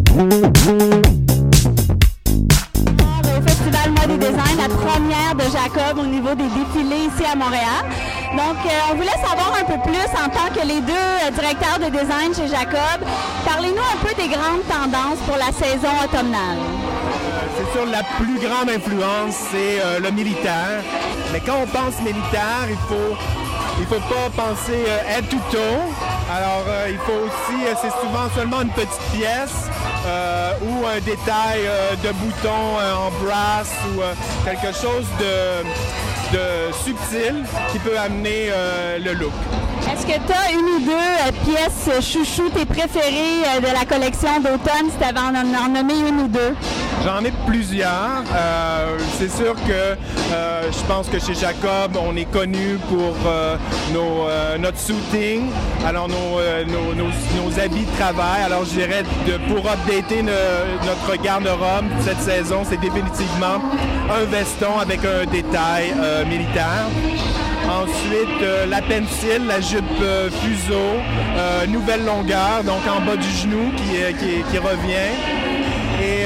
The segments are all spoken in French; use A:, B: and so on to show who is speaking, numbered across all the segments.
A: Au Festival Mode et Design, la première de Jacob au niveau des défilés ici à Montréal. Donc, on voulait savoir un peu plus en tant que les deux directeurs de design chez Jacob. Parlez-nous un peu des grandes tendances pour la saison automnale.
B: C'est sûr, la plus grande influence, c'est le militaire. Mais quand on pense militaire, il faut pas penser head to toe. Alors, il faut aussi, c'est souvent seulement une petite pièce ou un détail de bouton en brass ou quelque chose de subtil qui peut amener le look.
A: Est-ce que tu as une ou deux pièces chouchou, tes préférées de la collection d'automne, si tu avais en nommer une ou deux?
B: J'en ai plusieurs. C'est sûr que je pense que chez Jacob, on est connu pour notre suiting, alors nos habits de travail. Alors je dirais, pour updater notre garde-robe cette saison, c'est définitivement un veston avec un détail militaire. Ensuite, la pencil, la jupe fuseau, nouvelle longueur, donc en bas du genou qui revient. Et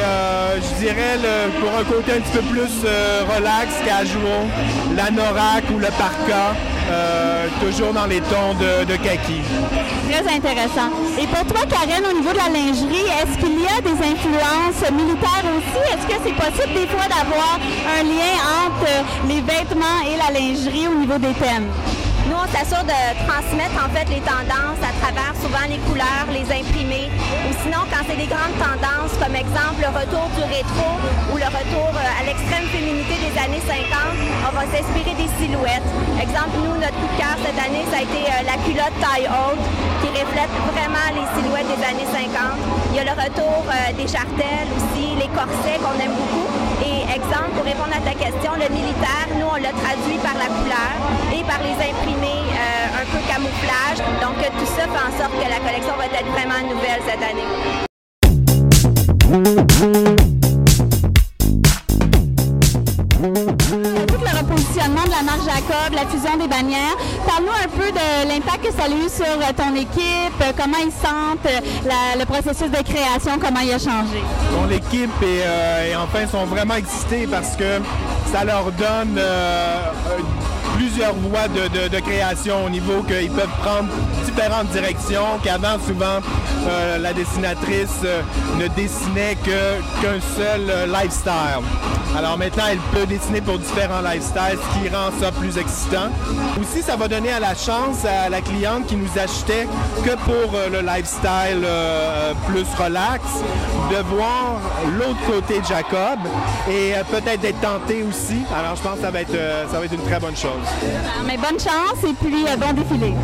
B: je dirais, pour un côté un petit peu plus relax, casual, l'anorak ou le parka, toujours dans les tons de kaki.
A: Très intéressant. Et pour toi, Karen, au niveau de la lingerie, est-ce qu'il y a des influences militaires aussi? Est-ce que c'est possible des fois d'avoir un lien entre les vêtements et la lingerie au niveau des thèmes?
C: Nous, on s'assure de transmettre en fait les tendances à travers souvent les couleurs, les imprimés, ou sinon quand c'est des grandes tendances, comme exemple le retour du rétro ou le retour à l'extrême féminité des années 50, on va s'inspirer des silhouettes. Exemple, nous, notre coup de cœur cette année, ça a été la culotte taille haute qui reflète vraiment les silhouettes des années 50. Il y a le retour des jartelles aussi, les corsets qu'on aime beaucoup. Et exemple, pour répondre à ta question, le militaire, nous, on l'a traduit par la couleur et par les imprimés un peu camouflage. Donc, tout ça fait en sorte que la collection va être vraiment nouvelle cette année.
A: Tout le repositionnement de la marque Jacob, la fusion des bannières. Parle-nous un peu de l'impact que ça a eu sur ton équipe, comment ils sentent le processus de création, comment il a changé.
B: Bon, l'équipe et enfin sont vraiment excités parce que ça leur donne plusieurs voies de création au niveau qu'ils peuvent prendre différentes directions, qu'avant souvent la dessinatrice ne dessinait qu'un seul lifestyle. Alors maintenant, elle peut dessiner pour différents lifestyles, ce qui rend ça plus excitant. Aussi, ça va donner à la chance à la cliente qui nous achetait que pour le lifestyle plus relax, de voir l'autre côté de Jacob et peut-être d'être tentée aussi. Alors je pense que ça va être une très bonne chose.
A: Mais bonne chance et puis bon défilé.